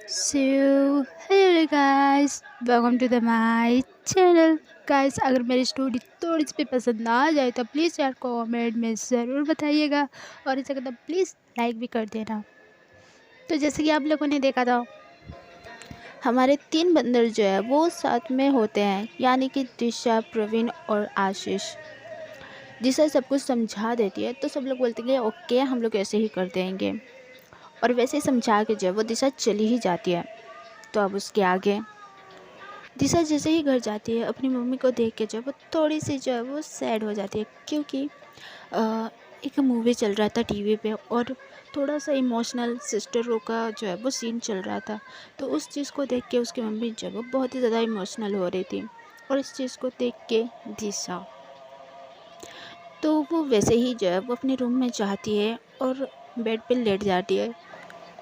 So, hello guys, welcome to the my channel. Guys अगर मेरी story थोड़ी सी भी पसंद आ जाए तो प्लीज़ यार कमेंट में ज़रूर बताइएगा और इसे कहता प्लीज़ लाइक भी कर देना। तो जैसे कि आप लोगों ने देखा था, हमारे 3 बंदर जो है वो साथ में होते हैं, यानी कि दिशा, प्रवीण और आशीष। दिशा सब कुछ समझा देती है तो सब लोग बोलते हैं ओके हम लोग ऐसे ही कर देंगे, और वैसे ही समझा के जो है वो दिशा चली ही जाती है। तो अब उसके आगे दिशा जैसे ही घर जाती है अपनी मम्मी को देख के जो है वो थोड़ी सी जो है वो सैड हो जाती है, क्योंकि अ, एक मूवी चल रहा था टीवी पे और थोड़ा सा इमोशनल सिस्टरों का जो है वो सीन चल रहा था। तो उस चीज़ को देख के उसकी मम्मी जो है वो बहुत ही ज़्यादा इमोशनल हो रही थी, और इस चीज़ को देख के दिशा तो वो वैसे ही जो है वो अपने रूम में जाती है और बेड पे लेट जाती है,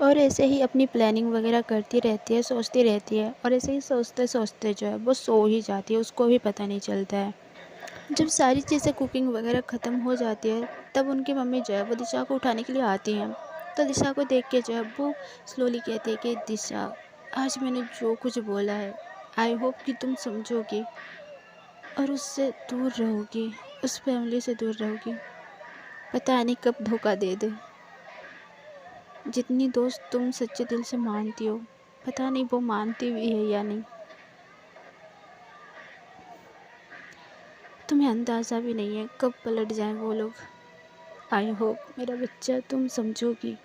और ऐसे ही अपनी प्लानिंग वगैरह करती रहती है, सोचती रहती है, और ऐसे ही सोचते सोचते जो है वो सो ही जाती है, उसको भी पता नहीं चलता है। जब सारी चीज़ें कुकिंग वगैरह ख़त्म हो जाती है तब उनकी मम्मी जो है वो दिशा को उठाने के लिए आती हैं। तो दिशा को देख के जो है वो स्लोली कहती है कि दिशा, आज मैंने जो कुछ बोला है आई होप कि तुम समझोगी और उससे दूर रहोगी, उस फैमिली से दूर रहोगी। पता नहीं कब धोखा दे दे। जितनी दोस्त तुम सच्चे दिल से मानती हो, पता नहीं वो मानती भी है या नहीं। तुम्हें अंदाज़ा भी नहीं है कब पलट जाएं वो लोग। आई होप मेरा बच्चा तुम समझोगी।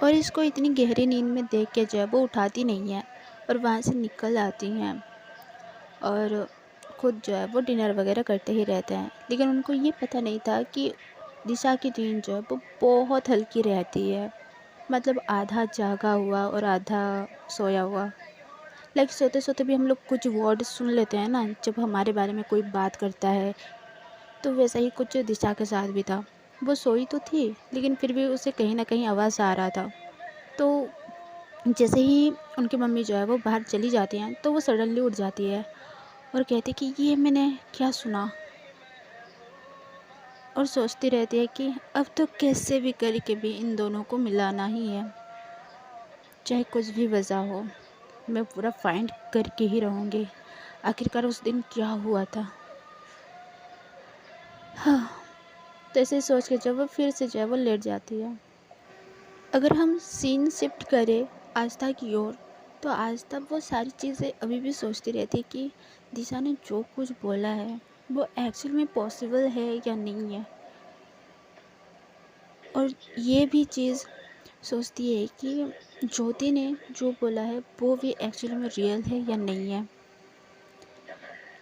और इसको इतनी गहरी नींद में देख के जो है वो उठाती नहीं है और वहाँ से निकल आती हैं, और खुद जो है वो डिनर वगैरह करते ही रहते हैं। लेकिन उनको ये पता नहीं था कि दिशा की नींद जो है वो बहुत हल्की रहती है, मतलब आधा जागा हुआ और आधा सोया हुआ। लाइक सोते सोते भी हम लोग कुछ वर्ड सुन लेते हैं ना जब हमारे बारे में कोई बात करता है, तो वैसा ही कुछ दिशा के साथ भी था। वो सोई तो थी लेकिन फिर भी उसे कहीं ना कहीं आवाज़ आ रहा था। तो जैसे ही उनकी मम्मी जो है वो बाहर चली जाती हैं तो वो सडनली उठ जाती है और कहती कि ये मैंने क्या सुना, और सोचती रहती है कि अब तो कैसे भी करके भी इन दोनों को मिलाना ही है, चाहे कुछ भी वजह हो मैं पूरा फाइंड करके ही रहूँगी। आखिरकार उस दिन क्या हुआ था। हाँ, तो ऐसे सोच के जब वो फिर से जो है वो लेट जाती है। अगर हम सीन शिफ्ट करें आस्था की ओर, तो आस्था वो सारी चीज़ें अभी भी सोचती रहती है कि दिशा ने जो कुछ बोला है वो एक्चुअल में पॉसिबल है या नहीं है, और ये भी चीज़ सोचती है कि ज्योति ने जो बोला है वो भी एक्चुअली में रियल है या नहीं है,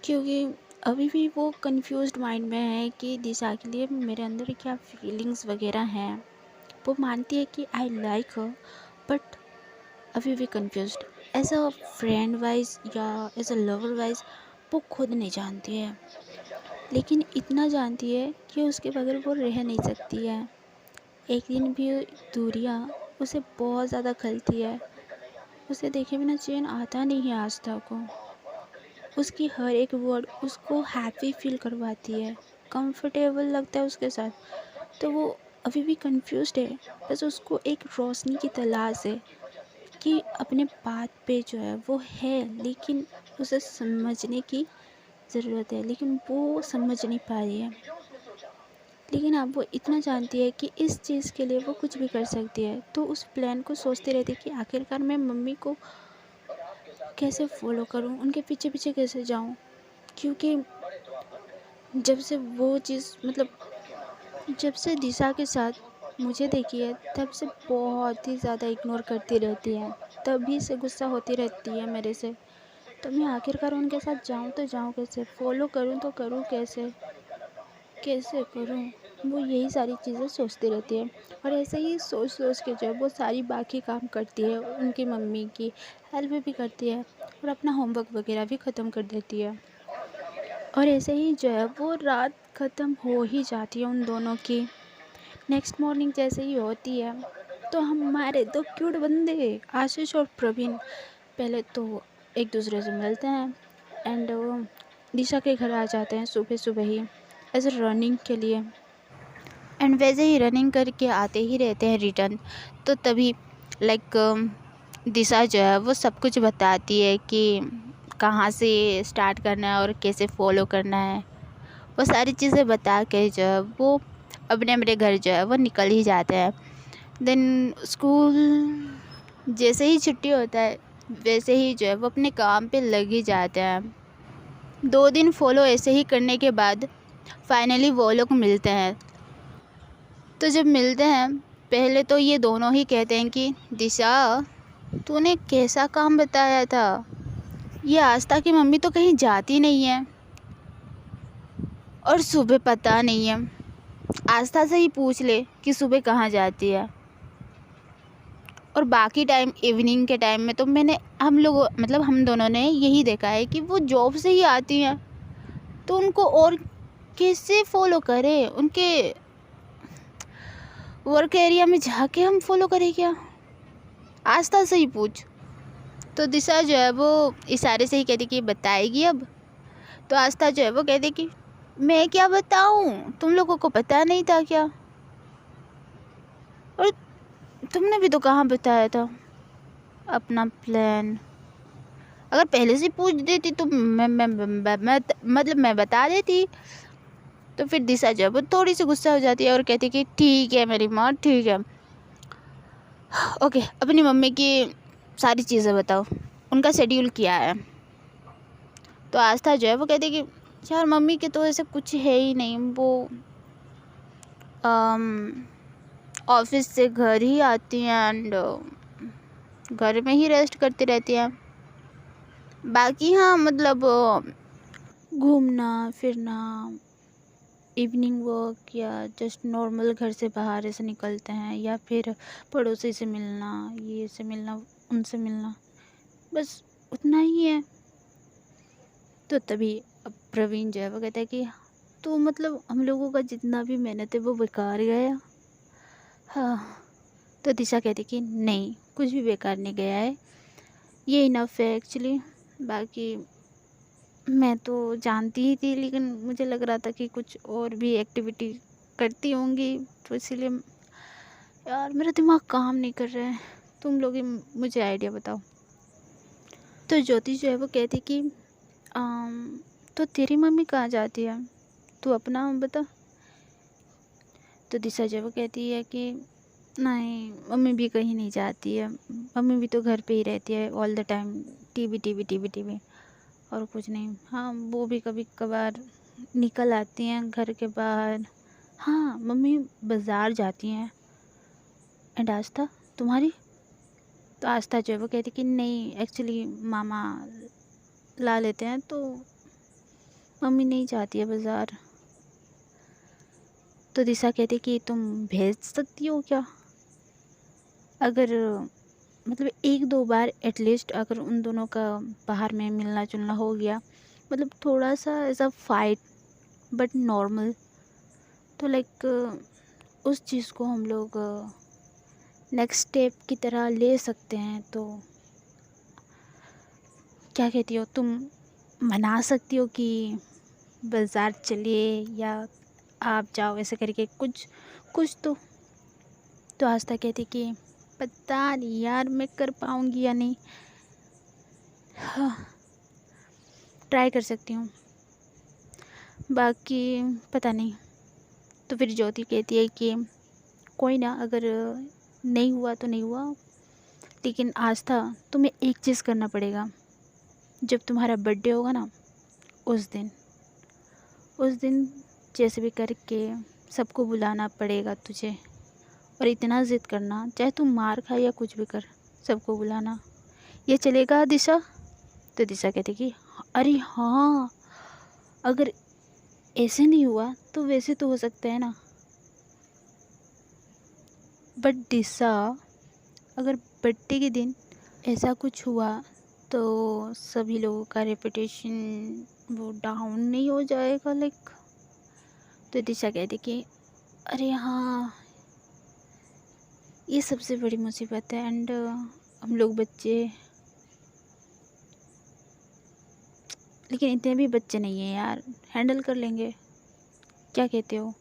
क्योंकि अभी भी वो कंफ्यूज्ड माइंड में है कि दिशा के लिए मेरे अंदर क्या फीलिंग्स वगैरह हैं। वो मानती है कि आई लाइक हर, बट अभी भी confused. As a friend wise या एज अ लवर वाइज वो खुद नहीं जानती है, लेकिन इतना जानती है कि उसके बगैर वो रह नहीं सकती है। एक दिन भी दूरियां उसे बहुत ज़्यादा खलती है, उसे देखे बिना चैन आता नहीं है आस्था को। उसकी हर एक वर्ड उसको हैप्पी फील करवाती है, कंफर्टेबल लगता है उसके साथ। तो वो अभी भी कंफ्यूज्ड है, बस उसको एक रोशनी की तलाश है कि अपने बात पे जो है वो है, लेकिन उसे समझने की ज़रूरत है, लेकिन वो समझ नहीं पा रही है। लेकिन अब वो इतना जानती है कि इस चीज़ के लिए वो कुछ भी कर सकती है, तो उस प्लान को सोचती रहती है कि आखिरकार मैं मम्मी को कैसे फॉलो करूं, उनके पीछे पीछे कैसे जाऊं, क्योंकि जब से वो चीज़ मतलब जब से दिशा के साथ मुझे देखी है तब से बहुत ही ज़्यादा इग्नोर करती रहती है, तभी से गुस्सा होती रहती है मेरे से। तो मैं आखिरकार उनके साथ जाऊं तो जाऊं कैसे, फॉलो करूं तो करूं कैसे, कैसे करूं, वो यही सारी चीज़ें सोचती रहती है। और ऐसे ही सोच सोच के जो है वो सारी बाकी काम करती है, उनकी मम्मी की हेल्प भी करती है और अपना होमवर्क वगैरह भी ख़त्म कर देती है। और ऐसे ही जो है वो रात ख़त्म हो ही जाती है उन दोनों की। नेक्स्ट मॉर्निंग जैसे ही होती है तो हमारे दो क्यूट बंदे आशीष और प्रवीण पहले तो एक दूसरे से मिलते हैं, एंड दिशा के घर आ जाते हैं सुबह सुबह ही एज रनिंग के लिए। एंड वैसे ही रनिंग करके आते ही रहते हैं रिटर्न, तो तभी लाइक दिशा जो है वो सब कुछ बताती है कि कहाँ से स्टार्ट करना है और कैसे फॉलो करना है। वो सारी चीज़ें बता के जो है वो अपने अपने घर जो है वो निकल ही जाते हैं। देन स्कूल जैसे ही छुट्टी होता है वैसे ही जो है वो अपने काम पे लग ही जाते हैं। 2 दिन फॉलो ऐसे ही करने के बाद फाइनली वो लोग मिलते हैं। तो जब मिलते हैं पहले तो ये दोनों ही कहते हैं कि दिशा, तूने कैसा काम बताया था, ये आस्था की मम्मी तो कहीं जाती नहीं है और सुबह पता नहीं है, आस्था से ही पूछ ले कि सुबह कहाँ जाती है। और बाकी टाइम इवनिंग के टाइम में तो हम दोनों ने यही देखा है कि वो जॉब से ही आती हैं, तो उनको और कैसे फॉलो करें, उनके वर्क एरिया में जाके हम फॉलो करें क्या, आस्था से ही पूछ। तो दिशा जो है वो इशारे से ही कहती कि बताएगी अब। तो आस्था जो है वो कहती कि मैं क्या बताऊं, तुम लोगों को पता नहीं था क्या, और तुमने भी तो कहाँ बताया था अपना प्लान। अगर पहले से पूछ देती तो मैं बता देती। तो फिर दिशा जो है वो थोड़ी सी गुस्सा हो जाती है और कहती कि ठीक है मेरी माँ, ठीक है, ओके, अपनी मम्मी की सारी चीज़ें बताओ, उनका शेड्यूल क्या है। तो आस्था जो है वो कहती कि यार मम्मी के तो ऐसे कुछ है ही नहीं, वो ऑफिस से घर ही आती हैं एंड घर में ही रेस्ट करती रहती हैं। बाकी हाँ मतलब घूमना फिरना, इवनिंग वॉक, या जस्ट नॉर्मल घर से बाहर ऐसे निकलते हैं, या फिर पड़ोसी से मिलना, ये से मिलना, उनसे मिलना, बस उतना ही है। तो तभी अब प्रवीण जो है वो कहता है कि तो मतलब हम लोगों का जितना भी मेहनत है वो बेकार गया। हाँ। तो दिशा कहती कि नहीं, कुछ भी बेकार नहीं गया है, ये इनफ है एक्चुअली। बाकी मैं तो जानती ही थी, लेकिन मुझे लग रहा था कि कुछ और भी एक्टिविटी करती होंगी, तो इसीलिए यार मेरा दिमाग काम नहीं कर रहा है, तुम लोग ही मुझे आइडिया बताओ। तो ज्योति जो है वो कहती कि तो तेरी मम्मी कहाँ जाती है, तू अपना बता। तो दिशा जो है वो कहती है कि नहीं, मम्मी भी कहीं नहीं जाती है, मम्मी भी तो घर पे ही रहती है all the time, TV TV TV TV, और कुछ नहीं। हाँ, वो भी कभी कभार निकल आती हैं घर के बाहर। हाँ, मम्मी बाज़ार जाती हैं। एंड आस्था तुम्हारी? तो आस्था जो है वो कहती कि नहीं, एक्चुअली मामा ला लेते हैं, तो मम्मी नहीं जाती है बाज़ार। तो दिशा कहती कि तुम भेज सकती हो क्या, अगर मतलब 1-2 बार एटलीस्ट अगर उन दोनों का बाहर में मिलना जुलना हो गया, मतलब थोड़ा सा ऐसा फाइट बट नॉर्मल, तो लाइक उस चीज़ को हम लोग नेक्स्ट स्टेप की तरह ले सकते हैं। तो क्या कहती हो तुम, मना सकती हो कि बाज़ार चलिए या आप जाओ, ऐसे करके कुछ कुछ तो आस्था कहती कि पता नहीं यार मैं कर पाऊँगी या नहीं, हाँ ट्राई कर सकती हूँ, बाकी पता नहीं। तो फिर ज्योति कहती है कि कोई ना, अगर नहीं हुआ तो नहीं हुआ, लेकिन आस्था तुम्हें एक चीज़ करना पड़ेगा, जब तुम्हारा बर्थडे होगा ना उस दिन जैसे भी करके सबको बुलाना पड़ेगा तुझे, और इतना ज़िद करना, चाहे तुम मार खा या कुछ भी कर, सबको बुलाना, ये चलेगा दिशा? तो दिशा कहती कि अरे हाँ, अगर ऐसे नहीं हुआ तो वैसे तो हो सकता है ना। बट दिशा, अगर बर्थडे के दिन ऐसा कुछ हुआ तो सभी लोगों का रेपुटेशन वो डाउन नहीं हो जाएगा लाइक? तो दिशा कहती कि अरे हाँ, ये सबसे बड़ी मुसीबत है, एंड हम लोग बच्चे, लेकिन इतने भी बच्चे नहीं हैं यार, हैंडल कर लेंगे, क्या कहते हो?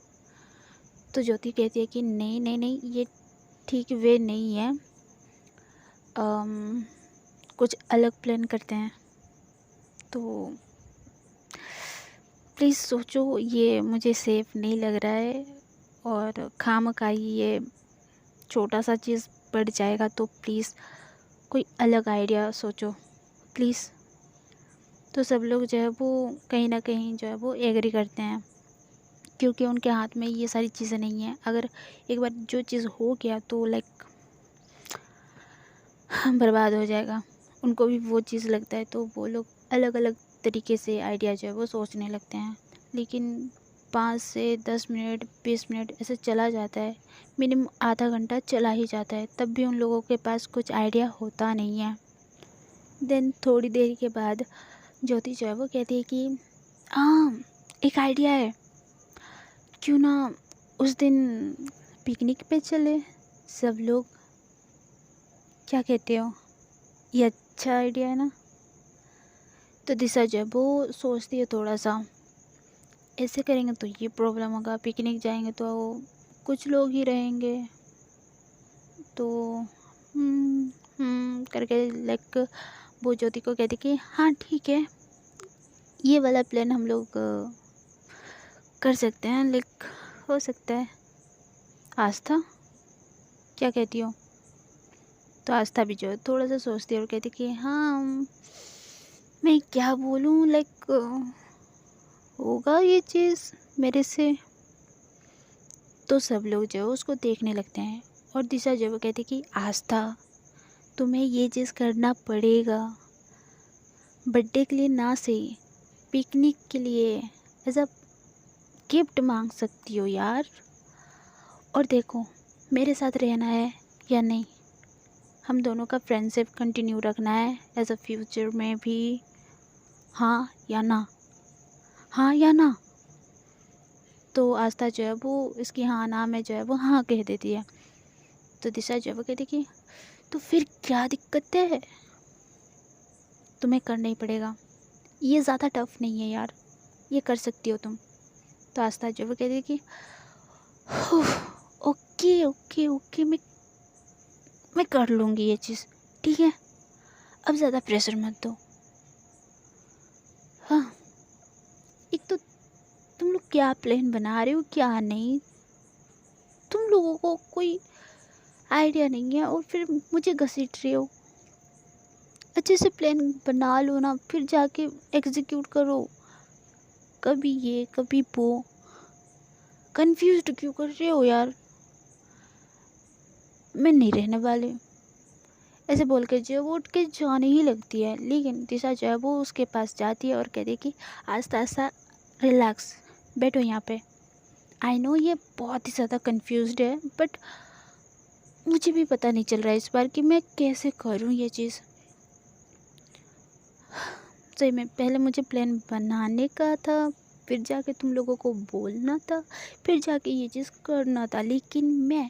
तो ज्योति कहती है कि नहीं नहीं नहीं, ये ठीक वे नहीं है, अम, कुछ अलग प्लान करते हैं। तो प्लीज़ सोचो, ये मुझे सेफ़ नहीं लग रहा है और खामख़ाई ये छोटा सा चीज़ बढ़ जाएगा। तो प्लीज़ कोई अलग आइडिया सोचो प्लीज़। तो सब लोग जो है वो कहीं ना कहीं जो है वो एग्री करते हैं, क्योंकि उनके हाथ में ये सारी चीज़ें नहीं हैं। अगर एक बार जो चीज़ हो गया तो लाइक बर्बाद हो जाएगा। उनको भी वो चीज़ लगता है, तो वो लोग अलग अलग तरीके से आइडिया जो है वो सोचने लगते हैं। लेकिन 5 से 10 मिनट 20 मिनट ऐसे चला जाता है, मिनिमम आधा घंटा चला ही जाता है, तब भी उन लोगों के पास कुछ आइडिया होता नहीं है। देन थोड़ी देर के बाद ज्योति जो है वो कहती है कि हाँ, एक आइडिया है, क्यों ना उस दिन पिकनिक पे चले सब लोग। क्या कहते हो, ये अच्छा आइडिया है ना? तो दिशा जो है वो सोचती है थोड़ा सा, ऐसे करेंगे तो ये प्रॉब्लम होगा, पिकनिक जाएंगे तो कुछ लोग ही रहेंगे। तो करके लाइक वो ज्योति को कहती कि हाँ ठीक है, ये वाला प्लान हम लोग कर सकते हैं, लाइक हो सकता है। आस्था, क्या कहती हो? तो आस्था भी जो है थोड़ा सा सोचती है और कहती कि हाँ, मैं क्या बोलूँ, लाइक होगा ये चीज़ मेरे से। तो सब लोग जो है उसको देखने लगते हैं और दिशा जो है वो कहती कि आस्था, तुम्हें ये चीज़ करना पड़ेगा। बर्थडे के लिए ना सही, पिकनिक के लिए एज अ गिफ्ट मांग सकती हो यार। और देखो, मेरे साथ रहना है या नहीं, हम दोनों का फ्रेंडशिप कंटिन्यू रखना है एज अ फ्यूचर में भी, हाँ या ना? हाँ या ना? तो आस्था जो है वो इसकी हाँ ना में जो है वो हाँ कह देती है। तो दिशा जो है वो कहती कि तो फिर क्या दिक्कत है, तुम्हें करना ही पड़ेगा, ये ज़्यादा टफ नहीं है यार, ये कर सकती हो तुम। तो आस्था जो है वो कहती कि ओके ओके ओके, मैं कर लूँगी ये चीज़, ठीक है, अब ज़्यादा प्रेशर मत दो। हाँ, एक तो तुम लोग क्या प्लान बना रहे हो क्या नहीं, तुम लोगों को कोई आइडिया नहीं है और फिर मुझे घसीट रहे हो। अच्छे से प्लान बना लो ना, फिर जाके एग्जीक्यूट करो। कभी ये कभी वो, कंफ्यूज्ड क्यों कर रहे हो यार? मैं नहीं रहने वाली। ऐसे बोल के जो है वो उठ के जाने ही लगती है। लेकिन दिशा जो है वो उसके पास जाती है और कहती है कि आस्ता आस्ता रिलैक्स, बैठो यहाँ पे। आई नो ये बहुत ही ज़्यादा कंफ्यूज्ड है, बट मुझे भी पता नहीं चल रहा है इस बार कि मैं कैसे करूँ ये चीज़। सही में पहले मुझे प्लान बनाने का था, फिर जाके तुम लोगों को बोलना था, फिर जाके ये चीज़ करना था। लेकिन मैं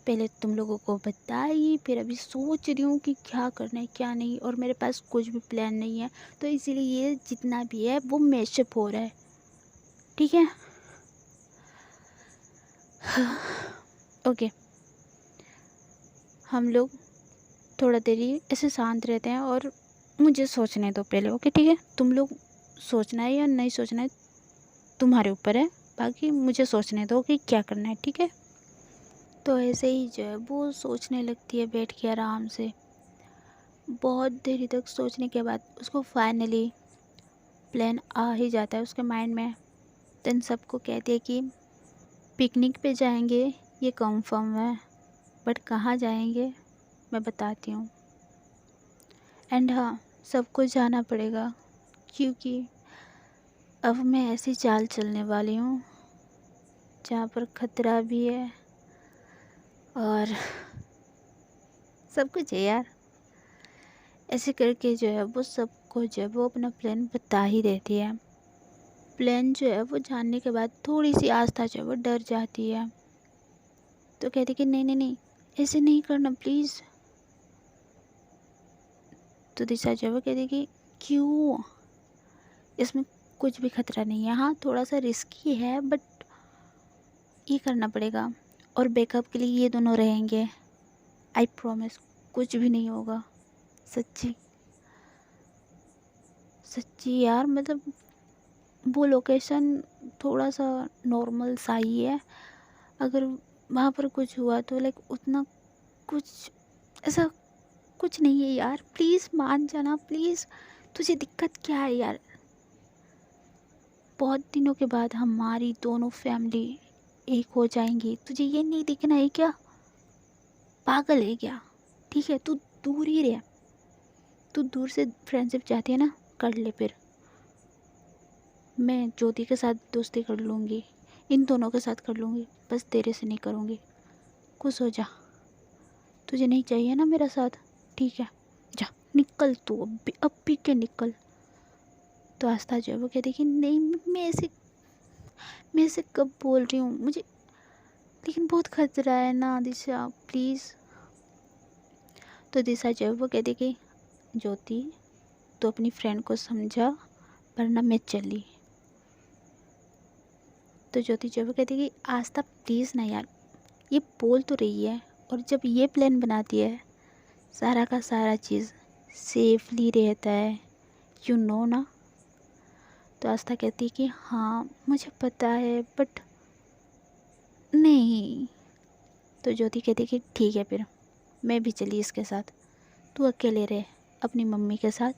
पहले तुम लोगों को बताई, फिर अभी सोच रही हूँ कि क्या करना है क्या नहीं, और मेरे पास कुछ भी प्लान नहीं है। तो इसीलिए ये जितना भी है वो मैशअप हो रहा है, ठीक है? ओके, हम लोग थोड़ा देरी ऐसे शांत रहते हैं और मुझे सोचने दो पहले। ओके ठीक है, तुम लोग सोचना है या नहीं सोचना है तुम्हारे ऊपर है, बाकी मुझे सोचने दो कि क्या करना है, ठीक है? तो ऐसे ही जो है वो सोचने लगती है बैठ के आराम से। बहुत देरी तक सोचने के बाद उसको फाइनली प्लान आ ही जाता है उसके माइंड में। देन सबको कहती है कि पिकनिक पे जाएंगे, ये कंफर्म है, बट कहाँ जाएंगे मैं बताती हूँ। एंड हाँ, सबको जाना पड़ेगा, क्योंकि अब मैं ऐसी चाल चलने वाली हूँ जहाँ पर खतरा भी है और सब कुछ है यार। ऐसे करके जो है वो सबको जो है वो अपना प्लान बता ही देती है। प्लान जो है वो जानने के बाद थोड़ी सी आस्था जो है वो डर जाती है। तो कहती कि नहीं नहीं नहीं, ऐसे नहीं करना प्लीज़। तो दिशा जो है वो कहती कि क्यों, इसमें कुछ भी खतरा नहीं है। हाँ थोड़ा सा रिस्की है, बट ये करना पड़ेगा, और बैकअप के लिए ये दोनों रहेंगे। आई प्रॉमिस, कुछ भी नहीं होगा। सच्ची सच्ची यार, मतलब वो लोकेशन थोड़ा सा नॉर्मल सा ही है। अगर वहाँ पर कुछ हुआ तो लाइक उतना कुछ ऐसा कुछ नहीं है यार, प्लीज़ मान जाना प्लीज़। तुझे दिक्कत क्या है यार? बहुत दिनों के बाद हमारी दोनों फैमिली एक हो जाएंगी, तुझे ये नहीं दिखना है क्या? पागल है क्या? ठीक है, तू दूर ही रह। तू दूर से फ्रेंडशिप चाहती है ना, कर ले फिर। मैं ज्योति के साथ दोस्ती कर लूँगी, इन दोनों के साथ कर लूँगी, बस तेरे से नहीं करूँगी। खुश हो जा। तुझे नहीं चाहिए ना मेरा साथ? ठीक है, जा निकल तू, अब भी के निकल। तो आस्था जो है वो कहती कि नहीं, मैं ऐसे कब बोल रही हूँ, मुझे लेकिन बहुत खतरा है ना दिशा, प्लीज़। तो दिशा जो है वो कहती कि ज्योति, तो अपनी फ्रेंड को समझा, वरना मैं चली। तो ज्योति जो है वो कहती कि आस्था प्लीज़ ना यार, ये बोल तो रही है, और जब ये प्लान बनाती है सारा का सारा चीज़ सेफली रहता है, यू नो ना। तो आस्था कहती कि हाँ मुझे पता है, बट नहीं। तो ज्योति कहती कि ठीक है फिर, मैं भी चली इसके साथ, तू अकेले रहे अपनी मम्मी के साथ,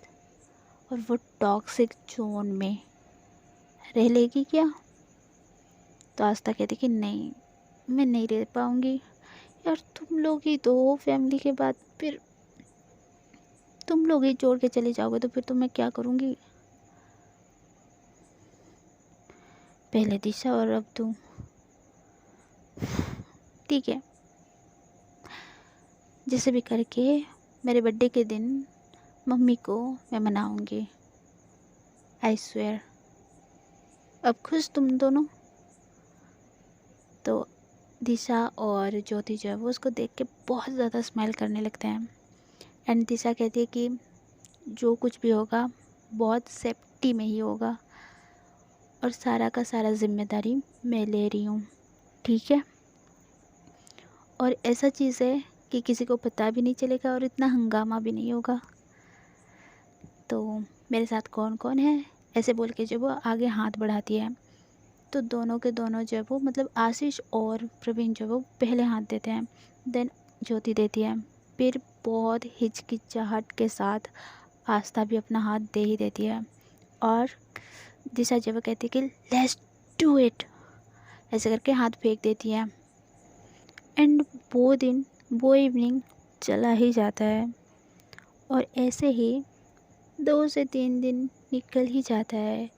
और वो टॉक्सिक जोन में रह लेगी क्या? तो आस्था कहती कि नहीं, मैं नहीं रह पाऊँगी यार, तुम लोग ही तो हो फैमिली के बाद, फिर तुम लोग ही छोड़ के चले जाओगे तो फिर तो मैं क्या करूँगी? पहले दिशा और अब तुम। ठीक है, जैसे भी करके मेरे बर्थडे के दिन मम्मी को मैं मनाऊँगी, आई स्वेयर। अब खुश तुम दोनों? तो दिशा और ज्योति जो है वो उसको देख के बहुत ज़्यादा स्माइल करने लगते हैं। एंड दिशा कहती है कि जो कुछ भी होगा बहुत सेफ्टी में ही होगा, और सारा का सारा जिम्मेदारी मैं ले रही हूँ, ठीक है? और ऐसा चीज़ है कि किसी को पता भी नहीं चलेगा और इतना हंगामा भी नहीं होगा। तो मेरे साथ कौन कौन है, ऐसे बोल के जो वो आगे हाथ बढ़ाती है, तो दोनों के दोनों जो है वो, मतलब आशीष और प्रवीण जो है वो पहले हाथ देते हैं, देन ज्योति देती है, फिर बहुत हिचकिचाहट के साथ आस्था भी अपना हाथ दे ही देती है, और दिशा जो है वो कहती है कि लेट्स डू इट, ऐसे करके हाथ फेंक देती है। एंड वो दिन, वो इवनिंग चला ही जाता है, और ऐसे ही 2 से 3 दिन निकल ही जाता है,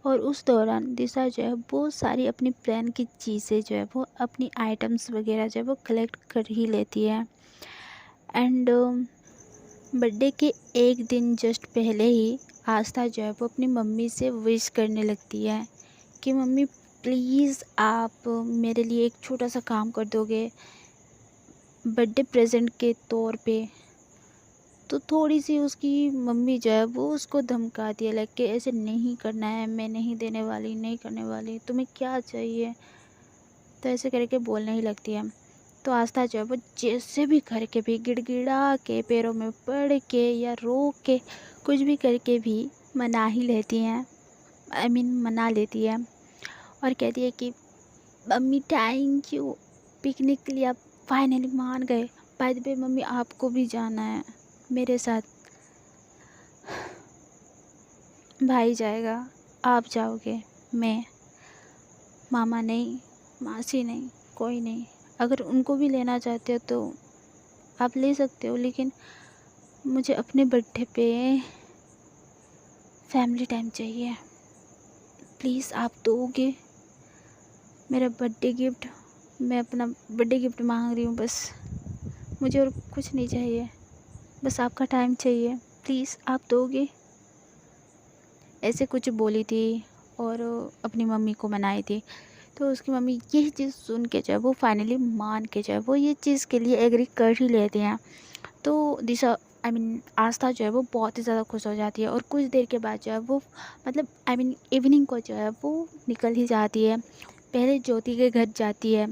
और उस दौरान दिशा जो है वो सारी अपनी प्लान की चीज़ें जो है वो, अपनी आइटम्स वगैरह जो है वो कलेक्ट कर ही लेती है। एंड बर्थडे के एक दिन जस्ट पहले ही आस्था जो है वो अपनी मम्मी से विश करने लगती है कि मम्मी प्लीज़ आप मेरे लिए एक छोटा सा काम कर दोगे बर्थडे प्रेजेंट के तौर पे। तो थोड़ी सी उसकी मम्मी जो है वो उसको धमकाती है, लाइक कि ऐसे नहीं करना है, मैं नहीं देने वाली, नहीं करने वाली, तुम्हें क्या चाहिए, तो ऐसे करके बोलने ही लगती है। तो आस्था जो है वो जैसे भी करके भी, गिड़गिड़ा के, पैरों में पड़ के या रो के, कुछ भी करके भी मना ही लेती हैं, मना लेती है, और कहती है कि मम्मी थैंक यू, पिकनिक के लिए आप फाइनली मान गए। बाय द वे मम्मी, आपको भी जाना है मेरे साथ। भाई जाएगा, आप जाओगे, मैं, मामा नहीं, मासी नहीं, कोई नहीं। अगर उनको भी लेना चाहते हो तो आप ले सकते हो, लेकिन मुझे अपने बर्थडे पे फैमिली टाइम चाहिए। प्लीज़ आप दोगे मेरा बर्थडे गिफ्ट? मैं अपना बर्थडे गिफ्ट मांग रही हूँ बस, मुझे और कुछ नहीं चाहिए, बस आपका टाइम चाहिए, प्लीज़ आप दोगे? ऐसे कुछ बोली थी, और अपनी मम्मी को मनाई थी। तो उसकी मम्मी यही चीज़ सुन के जो है वो फाइनली मान के जो है वो ये चीज़ के लिए एग्री कर ही लेते हैं। तो दिशा, आस्था जो है वो बहुत ही ज़्यादा खुश हो जाती है, और कुछ देर के बाद जो है वो, मतलब इवनिंग को जो है वो निकल ही जाती है। पहले ज्योति के घर जाती है,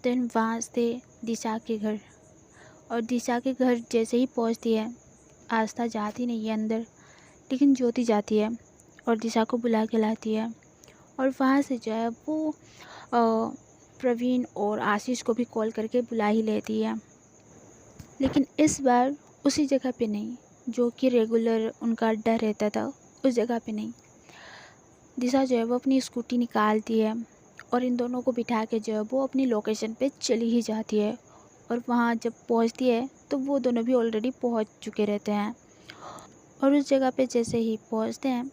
देन वहाँ से दिशा के घर, और दिशा के घर जैसे ही पहुँचती है आस्था जाती नहीं है अंदर, लेकिन ज्योति जाती है और दिशा को बुला के लाती है। और वहाँ से जो है वो प्रवीण और आशीष को भी कॉल करके बुला ही लेती है। लेकिन इस बार उसी जगह पे नहीं जो कि रेगुलर उनका अड्डा रहता था, उस जगह पे नहीं। दिशा जो है वो अपनी स्कूटी निकालती है और इन दोनों को बिठा के जो है वो अपनी लोकेशन पे चली ही जाती है। और वहाँ जब पहुँचती है तो वो दोनों भी ऑलरेडी पहुँच चुके रहते हैं। और उस जगह पे जैसे ही पहुँचते हैं,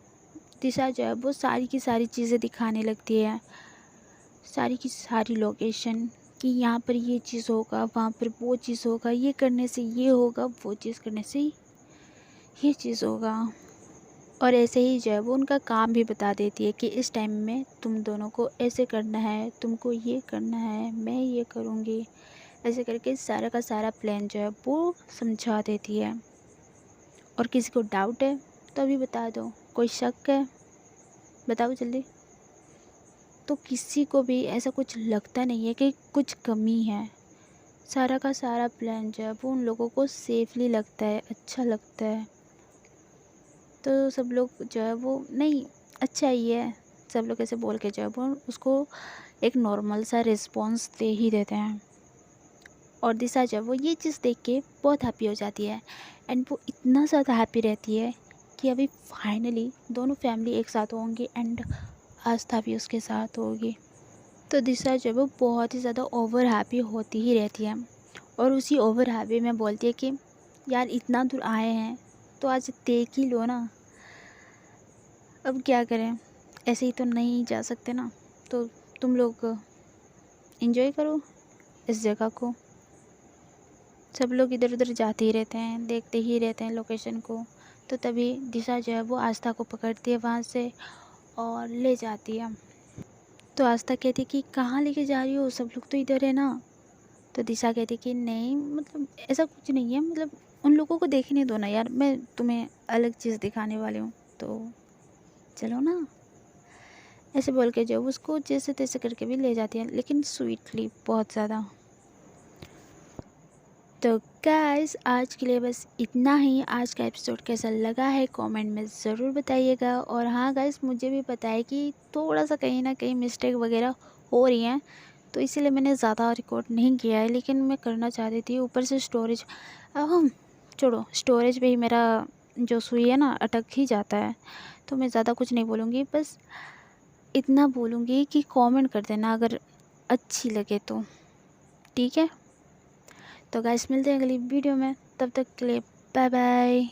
दिशा जो है वो सारी की सारी चीज़ें दिखाने लगती है, सारी की सारी लोकेशन, कि यहाँ पर ये चीज़ होगा, वहाँ पर वो चीज़ होगा, ये करने से ये होगा, वो चीज़ करने से ये चीज़ होगा। और ऐसे ही जो है वो उनका काम भी बता देती है कि इस टाइम में तुम दोनों को ऐसे करना है, तुमको ये करना है, मैं ये करूँगी। ऐसे करके सारा का सारा प्लान जो है वो समझा देती है। और किसी को डाउट है तो अभी बता दो, कोई शक है बताओ जल्दी। तो किसी को भी ऐसा कुछ लगता नहीं है कि कुछ कमी है। सारा का सारा प्लान जो है वो उन लोगों को सेफली लगता है, अच्छा लगता है। तो सब लोग जो है वो नहीं, अच्छा ही है, सब लोग ऐसे बोल के जो है वो उसको एक नॉर्मल सा रिस्पॉन्स दे ही देते हैं। और दिशा जो है वो ये चीज़ देख के बहुत हैप्पी हो जाती है। एंड वो इतना ज़्यादा हैप्पी रहती है कि अभी फाइनली दोनों फैमिली एक साथ होंगी एंड आस्था भी उसके साथ होगी। तो दिशा जो है वो बहुत ही ज़्यादा ओवर हैप्पी होती ही रहती है। और उसी ओवर हैप्पी में बोलती है कि यार इतना दूर आए हैं तो आज देख ही लो ना, अब क्या करें, ऐसे ही तो नहीं जा सकते ना, तो तुम लोग एंजॉय करो इस जगह को। सब लोग इधर उधर जाते ही रहते हैं, देखते ही रहते हैं लोकेशन को। तो तभी दिशा जो है वो आस्था को पकड़ती है वहाँ से और ले जाती है। तो आस्था कहती है कि कहाँ लेके जा रही हो, सब लोग तो इधर है ना। तो दिशा कहती है कि नहीं, मतलब ऐसा कुछ नहीं है, मतलब उन लोगों को देखने दो ना यार, मैं तुम्हें अलग चीज़ दिखाने वाली हूँ, तो चलो ना। ऐसे बोल के जो उसको जैसे तैसे करके भी ले जाती है, लेकिन स्वीटली बहुत ज़्यादा। तो गाइस आज के लिए बस इतना ही। आज का एपिसोड कैसा लगा है कमेंट में ज़रूर बताइएगा। और हाँ गाइस, मुझे भी पता है कि थोड़ा सा कहीं ना कहीं मिस्टेक वगैरह हो रही हैं, तो इसीलिए मैंने ज़्यादा रिकॉर्ड नहीं किया है, लेकिन मैं करना चाहती थी। ऊपर से स्टोरेज, हम छोड़ो, स्टोरेज पे ही मेरा जो सुई है ना अटक ही जाता है। तो मैं ज़्यादा कुछ नहीं बोलूँगी, बस इतना बोलूँगी कि कमेंट कर देना अगर अच्छी लगे तो, ठीक है। तो गाइस मिलते हैं अगली वीडियो में, तब तक के लिए बाय बाय।